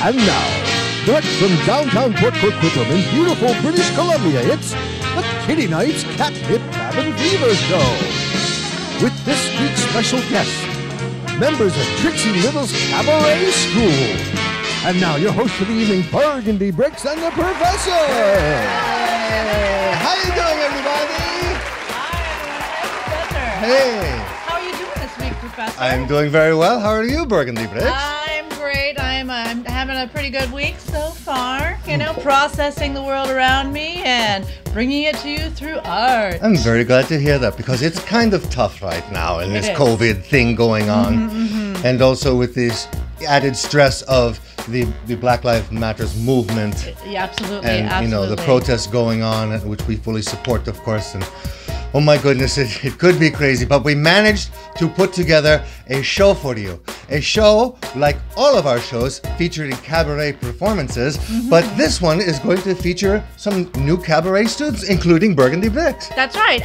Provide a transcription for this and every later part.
And now, direct from downtown Port Coquitlam in beautiful British Columbia, it's the Kitty Knights Catnip Cabin Fever Show. With this week's special guest, members of Trixie Little's Cabaret School. And now, your host for the evening, Burgundy Bricks and the Professor. Hey, how you doing, everybody? Hi, Professor. Hey. How are you doing this week, Professor? I'm doing very well. How are you, Burgundy Bricks? I'm great. I'm having a pretty good week so far. You know, processing the world around me and bringing it to you through art. I'm very glad to hear that because it's kind of tough right now in this COVID thing going on. And also with this added stress of the Black Lives Matters movement. Yeah, absolutely. And, you know, the protests going on, which we fully support, of course. And oh my goodness, it could be crazy, but we managed to put together a show for you. A show, like all of our shows, featuring cabaret performances, but this one is going to feature some new cabaret students, including Burgundy Bricks. That's right.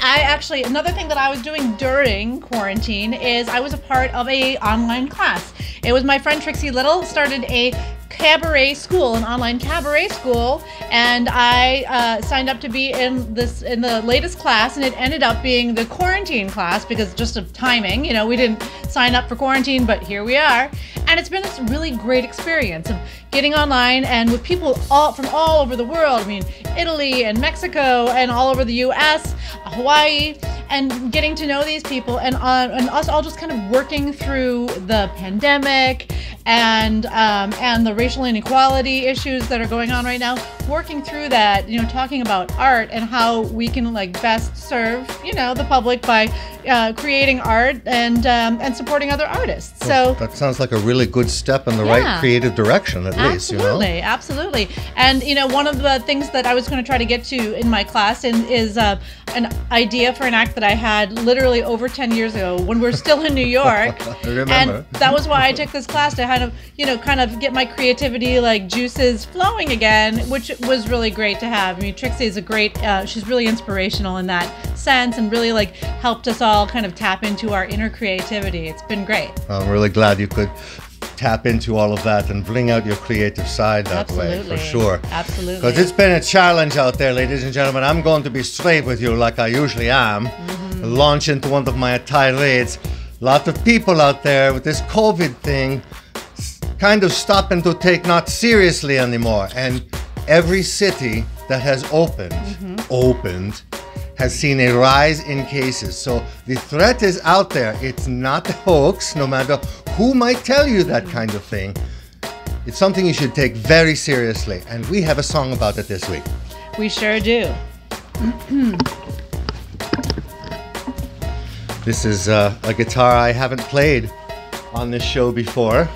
Another thing that I was doing during quarantine is I was a part of a online class. It was my friend Trixie Little started a cabaret school, an online cabaret school, and I signed up to be in the latest class, and it ended up being the quarantine class because just of timing. You know, we didn't sign up for quarantine, but here we are, and it's been this really great experience of getting online and with people from all over the world. I mean, Italy and Mexico and all over the U.S., Hawaii, and getting to know these people and us all just kind of working through the pandemic and the racial inequality issues that are going on right now, working through that, you know, talking about art and how we can like best serve, you know, the public by creating art and supporting other artists. Well, so that sounds like a really good step in the right creative direction, at least, you know? Absolutely. And, you know, one of the things that I was going to try to get to in my class is an idea for an act that I had literally over 10 years ago when we were still in New York. I remember. And that was why I took this class to kind of get my creativity like juices flowing again, which was really great to have. I mean, Trixie is she's really inspirational in that sense and really like helped us all kind of tap into our inner creativity. It's been great. I'm really glad you could tap into all of that and bring out your creative side that way, for sure. Absolutely. Because it's been a challenge out there, ladies and gentlemen. I'm going to be straight with you like I usually am. Launch into one of my tirades. A lot of people out there with this COVID thing kind of stopping to take not seriously anymore. And every city that has opened, has seen a rise in cases. So the threat is out there. It's not a hoax, no matter who might tell you that kind of thing. It's something you should take very seriously. And we have a song about it this week. We sure do. This is a guitar I haven't played on this show before.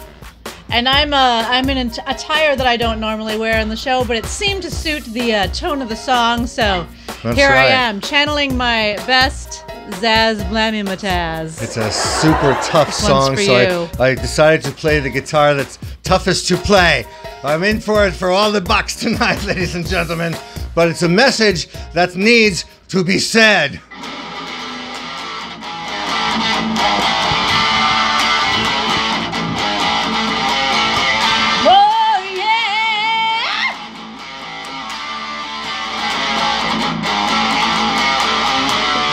And I'm in an attire that I don't normally wear on the show, but it seemed to suit the tone of the song, so here I am, channeling my best Zaz Blammy Mataz. It's a super tough song, so I decided to play the guitar that's toughest to play. I'm in for it for all the bucks tonight, ladies and gentlemen, but it's a message that needs to be said.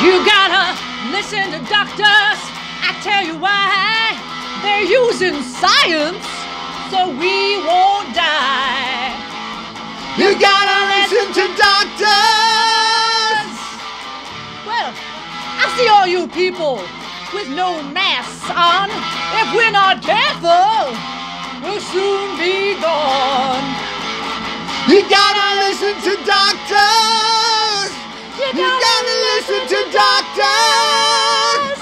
You gotta listen to doctors. I tell you why. They're using science so we won't die. You gotta listen to doctors. Well, I see all you people with no masks on. If we're not careful, we'll soon be gone. You gotta listen to doctors. You gotta listen to doctors!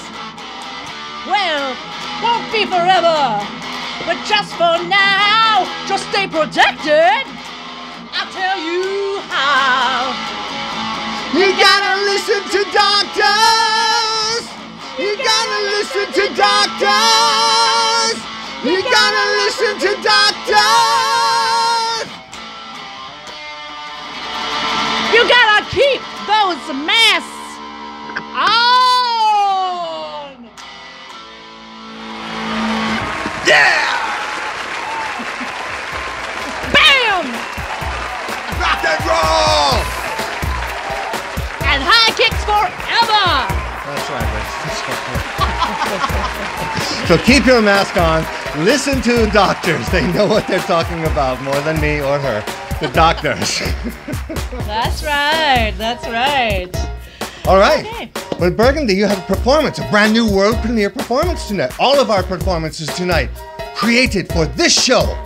Well, won't be forever, but just for now, just stay protected. I'll tell you how. You gotta listen to doctors! You gotta listen to doctors! You gotta listen to doctors! You gotta keep those masks on! Yeah! and roll! And high kicks forever! That's right. So keep your mask on. Listen to doctors. They know what they're talking about more than me or her. The doctors. That's right. That's right. All right. Okay. Well, Burgundy, you have a performance, a brand new world premiere performance tonight. All of our performances tonight created for this show.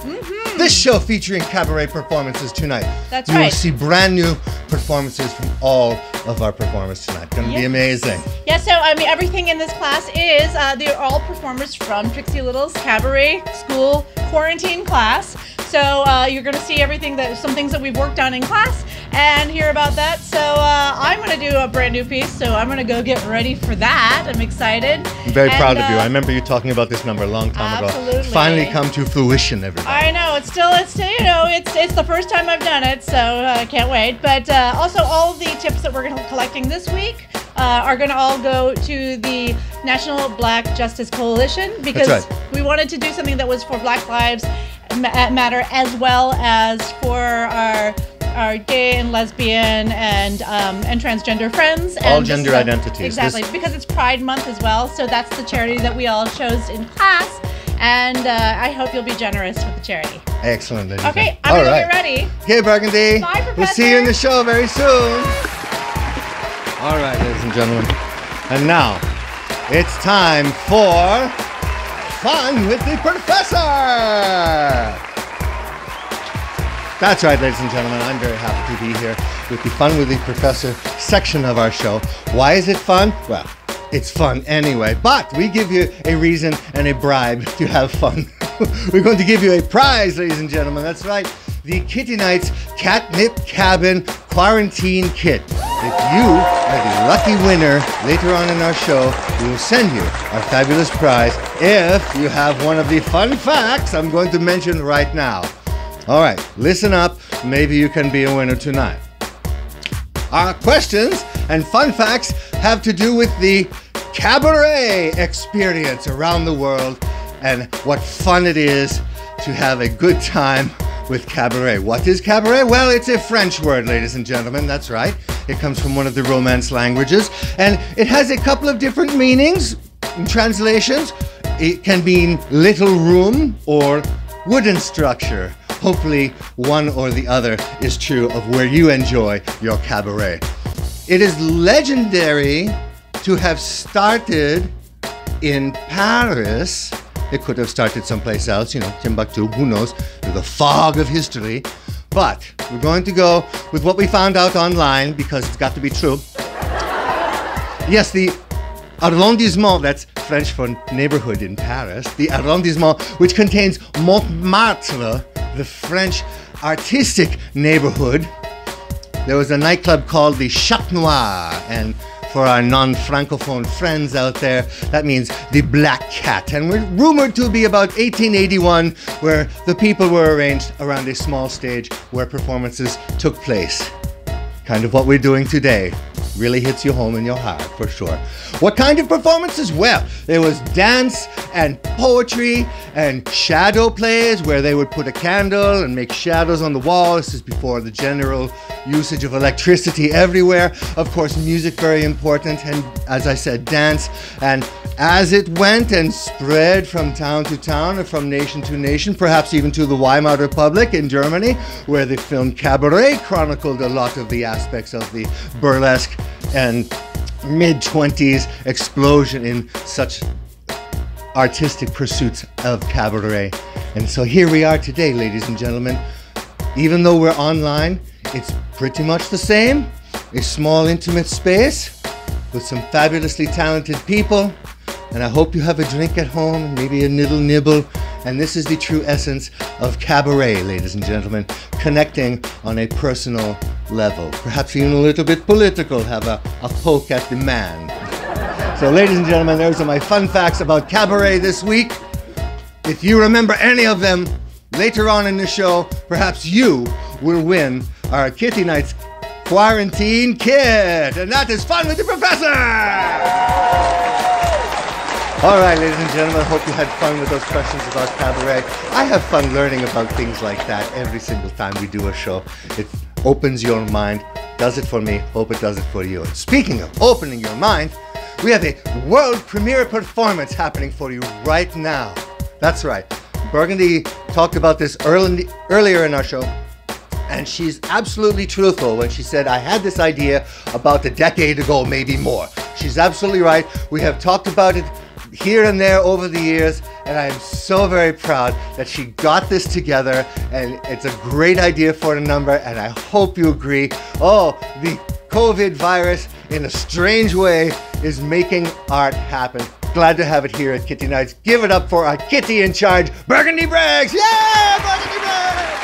This show featuring cabaret performances tonight. That's You will right. see brand new performances from all of our performers tonight. Going to be amazing. Yeah, so I mean, everything in this class is, they're all performers from Trixie Little's Cabaret School Quarantine class. So you're going to see everything some things that we've worked on in class and hear about that. So I'm going to do a brand new piece, so I'm going to go get ready for that. I'm excited. I'm very proud of you. I remember you talking about this number a long time ago. Absolutely. Finally come to fruition, everybody. I know, it's still, you know, it's the first time I've done it, so I can't wait. But also all of the tips that we're collecting this week are going to all go to the National Black Justice Coalition, because That's right. we wanted to do something that was for Black Lives Matter, as well as for our gay and lesbian and transgender friends. All and gender identities. Exactly, because it's Pride Month as well, so that's the charity that we all chose in class. And I hope you'll be generous with the charity. Excellent. ladies. Okay, I'm going to get ready. Okay, Burgundy. Bye, Professor. We'll see you in the show very soon. All right, ladies and gentlemen. And now, it's time for Fun with the Professor. That's right, ladies and gentlemen. I'm very happy to be here with the Fun with the Professor section of our show. Why is it fun? Well, it's fun anyway, but we give you a reason and a bribe to have fun. We're going to give you a prize, ladies and gentlemen. That's right, the Kitty Nights Catnip Cabin Quarantine Kit. If you are the lucky winner later on in our show, we will send you our fabulous prize if you have one of the fun facts I'm going to mention right now. All right, listen up. Maybe you can be a winner tonight. Our questions and fun facts have to do with the cabaret experience around the world and what fun it is to have a good time with cabaret. What is cabaret? Well, it's a French word, ladies and gentlemen. That's right. It comes from one of the Romance languages, and it has a couple of different meanings and translations. It can mean little room or wooden structure. Hopefully, one or the other is true of where you enjoy your cabaret. It is legendary to have started in Paris. It could have started someplace else, you know, Timbuktu, who knows, the fog of history. But we're going to go with what we found out online, because it's got to be true. Yes, the arrondissement, that's French for neighborhood in Paris, the arrondissement, which contains Montmartre, the French artistic neighborhood. There was a nightclub called the Chat Noir, and for our non-francophone friends out there, that means the Black Cat. And we're rumored to be about 1881, where the people were arranged around a small stage where performances took place. Kind of what we're doing today. Really hits you home in your heart, for sure. What kind of performances? Well, there was dance and poetry and shadow plays where they would put a candle and make shadows on the wall. This is before the general usage of electricity everywhere. Of course, music very important, and as I said, dance. And as it went and spread from town to town, or from nation to nation, perhaps even to the Weimar Republic in Germany, where the film Cabaret chronicled a lot of the aspects of the burlesque and mid-20s explosion in such artistic pursuits of cabaret. And so here we are today, ladies and gentlemen. Even though we're online, it's pretty much the same. A small, intimate space with some fabulously talented people. And I hope you have a drink at home, maybe a little nibble. And this is the true essence of cabaret, ladies and gentlemen, connecting on a personal level. Perhaps even a little bit political, have a poke at the man. So ladies and gentlemen, those are my fun facts about cabaret this week. If you remember any of them, later on in the show, perhaps you will win our Kitty Nights Quarantine Kit. And that is Fun with the Professor! All right, ladies and gentlemen, I hope you had fun with those questions about cabaret. I have fun learning about things like that every single time we do a show. opens your mind. Does it for me, hope it does it for you. And speaking of opening your mind, we have a world premiere performance happening for you right now. That's right. Burgundy talked about this earlier in our show, and she's absolutely truthful when she said, I had this idea about a decade ago, maybe more. She's absolutely right. We have talked about it here and there over the years, and I am so very proud that she got this together, and it's a great idea for the number, and I hope you agree. Oh, the COVID virus, in a strange way, is making art happen. Glad to have it here at Kitty Nights. Give it up for our Kitty in charge, Burgundy Braggs! Yeah, Burgundy Braggs!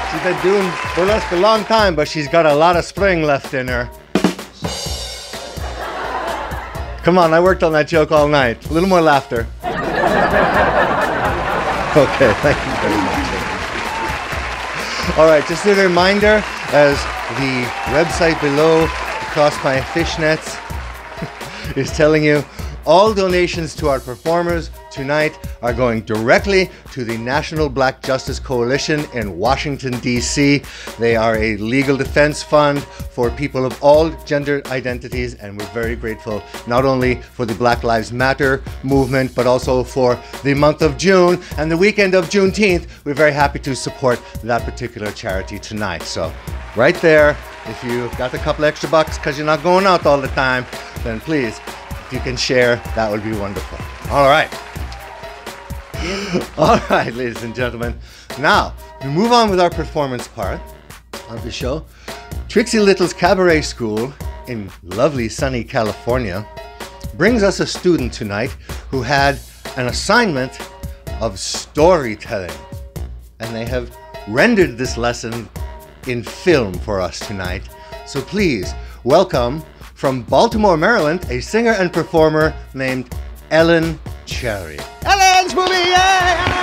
She's been doing burlesque a long time, but she's got a lot of spring left in her. Come on, I worked on that joke all night. A little more laughter. Okay, thank you very much. All right, just a reminder, as the website below, across my fishnets, is telling you, all donations to our performers tonight are going directly to the National Black Justice Coalition in Washington, D.C. They are a legal defense fund for people of all gender identities, and we're very grateful not only for the Black Lives Matter movement, but also for the month of June and the weekend of Juneteenth. We're very happy to support that particular charity tonight. So right there, if you've got a couple extra bucks because you're not going out all the time, then please, if you can share, that would be wonderful. All right. All right, ladies and gentlemen. Now, we move on with our performance part of the show. Trixie Little's Cabaret School in lovely sunny California brings us a student tonight who had an assignment of storytelling. And they have rendered this lesson in film for us tonight. So please welcome from Baltimore, Maryland, a singer and performer named Ellen Cherry. Ellen's movie, yay!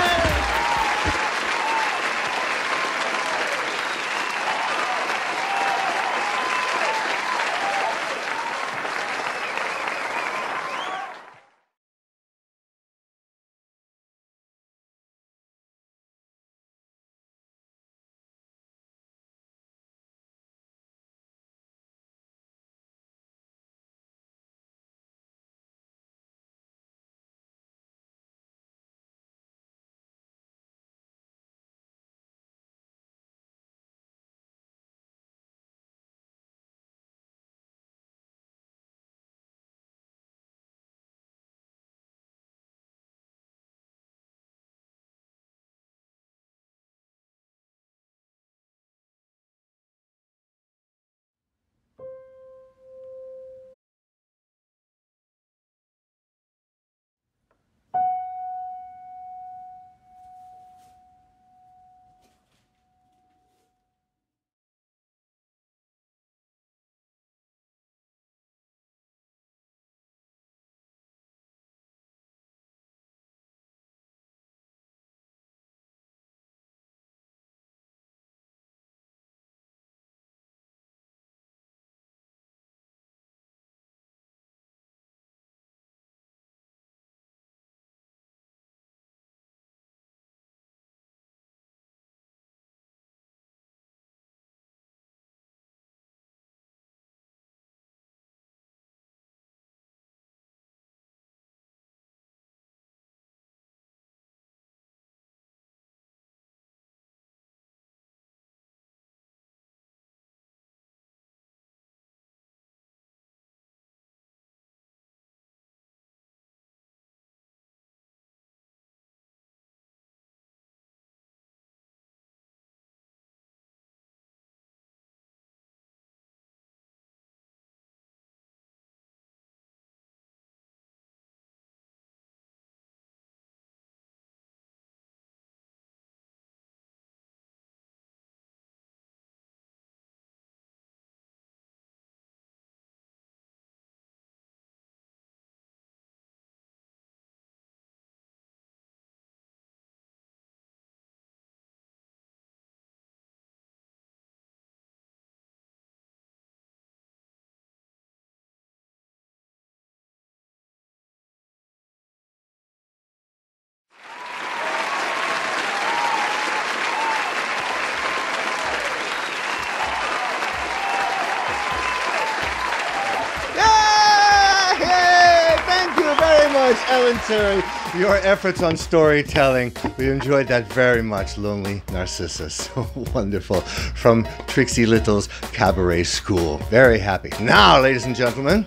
much, Ellen Terry. Your efforts on storytelling. We enjoyed that very much, Lonely Narcissus. Wonderful. From Trixie Little's Cabaret School. Very happy. Now, ladies and gentlemen,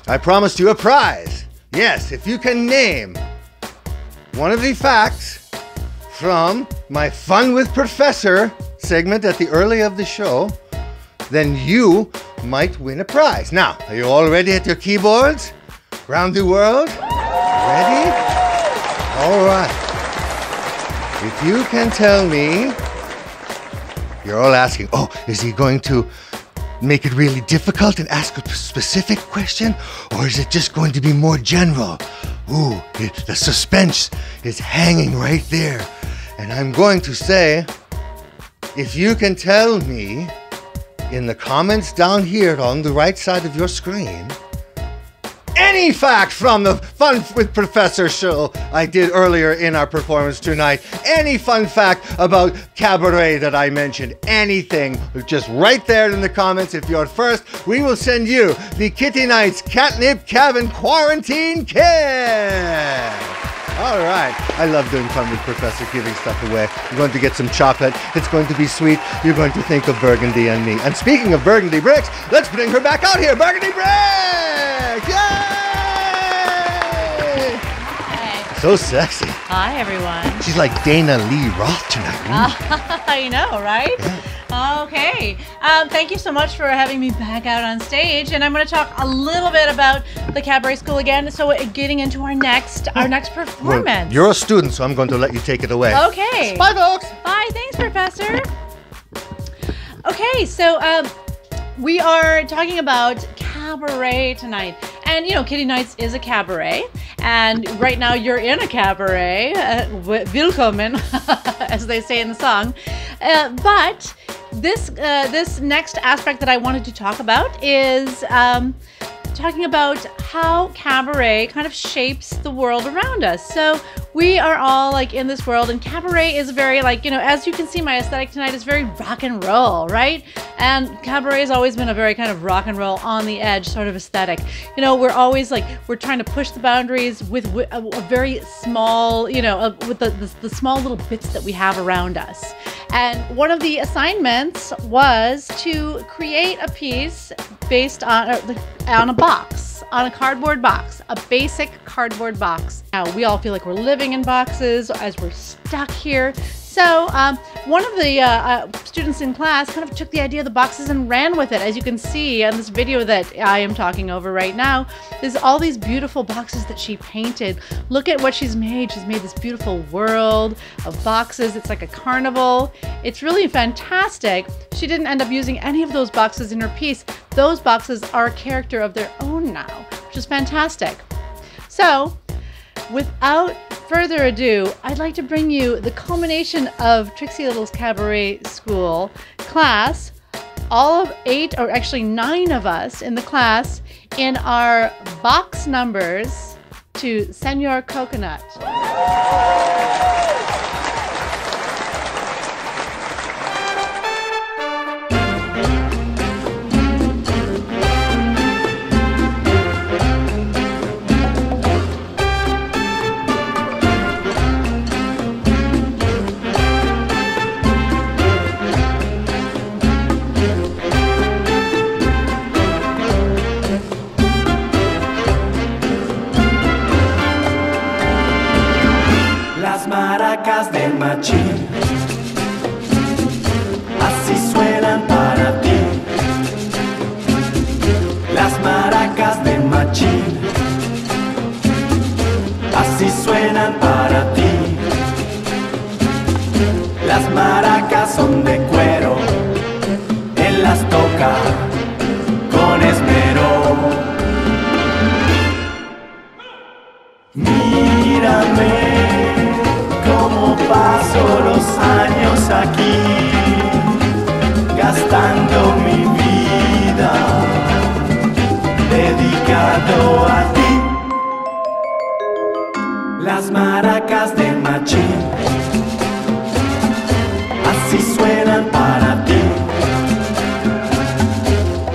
I promised you a prize. Yes, if you can name one of the facts from my Fun with Professor segment at the early of the show, then you might win a prize. Now, are you all ready at your keyboards? Round the world? Ready? All right. If you can tell me, you're all asking, oh, is he going to make it really difficult and ask a specific question? Or is it just going to be more general? Ooh, the suspense is hanging right there. And I'm going to say, if you can tell me in the comments down here on the right side of your screen, any fact from the Fun with Professor show I did earlier in our performance tonight, any fun fact about Cabaret that I mentioned, anything, just right there in the comments. If you're first, we will send you the Kitty Nights Catnip Cabin Quarantine Kit. All right. I love doing Fun with Professor, giving stuff away. You're going to get some chocolate. It's going to be sweet. You're going to think of Burgundy and me. And speaking of Burgundy Bricks, let's bring her back out here. Burgundy Bricks! Yay! Hey. So sexy. Hi, everyone. She's like Dana Lee Roth tonight. I know, right? Yeah. Okay. Thank you so much for having me back out on stage, and I'm going to talk a little bit about the Cabaret School again. So, getting into our next performance. Well, you're a student, so I'm going to let you take it away. Okay. Bye, folks. Bye. Thanks, Professor. Okay, so we are talking about Cabaret tonight. And, you know, Kitty Nights is a cabaret. And right now you're in a cabaret. Willkommen, as they say in the song. But this next aspect that I wanted to talk about is talking about how cabaret kind of shapes the world around us. So we are all like in this world, and cabaret is very, like, you know, as you can see, my aesthetic tonight is very rock and roll, right? And cabaret has always been a very kind of rock and roll, on the edge sort of aesthetic. You know, we're always like, we're trying to push the boundaries with a very small, you know, with the small little bits that we have around us. And one of the assignments was to create a piece based on a box, on a cardboard box, a basic cardboard box. Now, we all feel like we're living in boxes as we're stuck here. So one of the students in class kind of took the idea of the boxes and ran with it. As you can see on this video that I am talking over right now, there's all these beautiful boxes that she painted. Look at what she's made. She's made this beautiful world of boxes. It's like a carnival. It's really fantastic. She didn't end up using any of those boxes in her piece. Those boxes are a character of their own now, which is fantastic. So, without further ado, I'd like to bring you the culmination of Trixie Little's Cabaret School class. All of 8, or actually 9 of us in the class, in our box numbers to Senor Coconut. Maracas del machín, así suenan para ti. Las maracas del machín, así suenan para ti. Las maracas son de cuero, él las toca con esmero. Mírame cómo paso los años aquí, gastando mi vida, dedicado a ti. Las maracas del machín, así suenan para ti.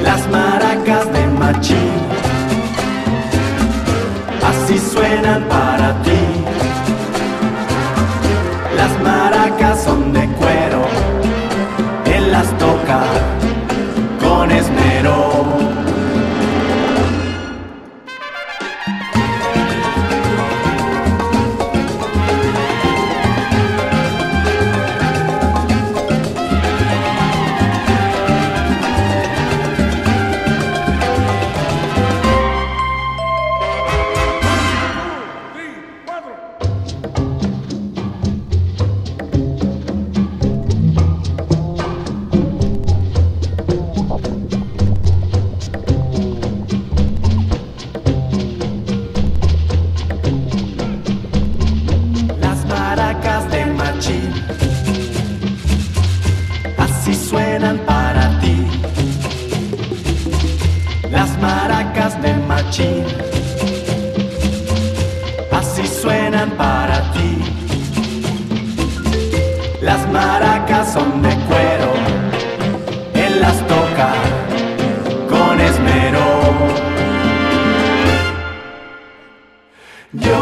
Las maracas del machín, así suenan maracas de machín. Así suenan para ti. Las maracas son de cuero, él las toca con esmero. Yo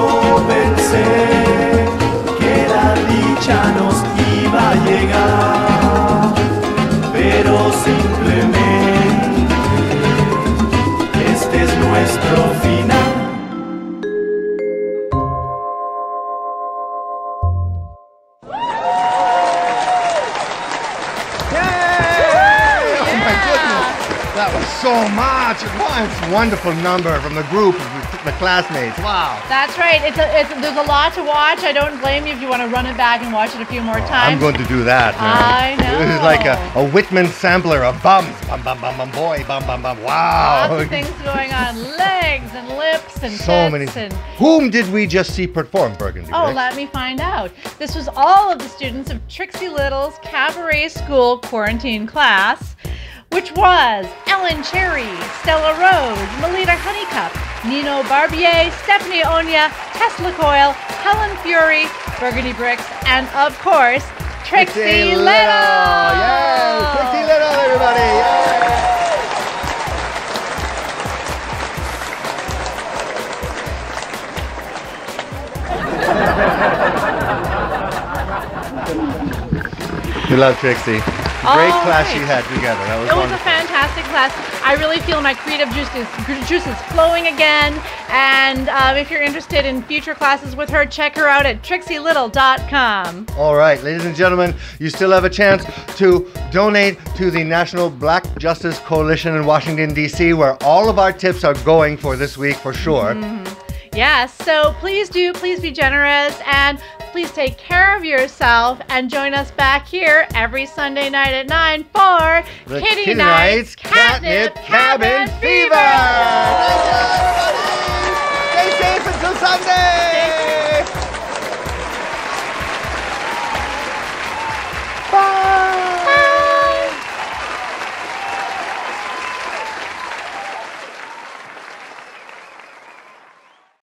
pensé que la dicha nos iba a llegar, pero simplemente este es nuestro final. That was so much. Wow, it's a wonderful number from the group of the classmates. Wow. That's right. There's a lot to watch. I don't blame you if you want to run it back and watch it a few more times. I'm going to do that. I know. This is like a Whitman sampler of bums. Bum, bum, bum, bum, boy, bum, bum, bum. Wow. Lots of things going on. Legs and lips and So tits many. and... Whom did we just see perform, Burgundy? Oh, Rex? let me find out. This was all of the students of Trixie Little's Cabaret School quarantine class, which was Ellen Cherry, Stella Rose, Melita Honeycup, Nino Barbier, Stephanie Onya, Tess LaCoyle, Helen Fury, Burgundy Bricks, and of course, Trixie Little! Yay! Trixie Little, everybody! Yay! We love Trixie. Great class she had together. That was It was wonderful. a fantastic class. I really feel my creative juice is flowing again. And if you're interested in future classes with her, check her out at trixielittle.com. All right, ladies and gentlemen, you still have a chance to donate to the National Black Justice Coalition in Washington, D.C., where all of our tips are going for this week for sure. Yes, so please be generous, and please take care of yourself, and join us back here every Sunday night at 9 for The Kitty Night's Catnip Cabin Fever!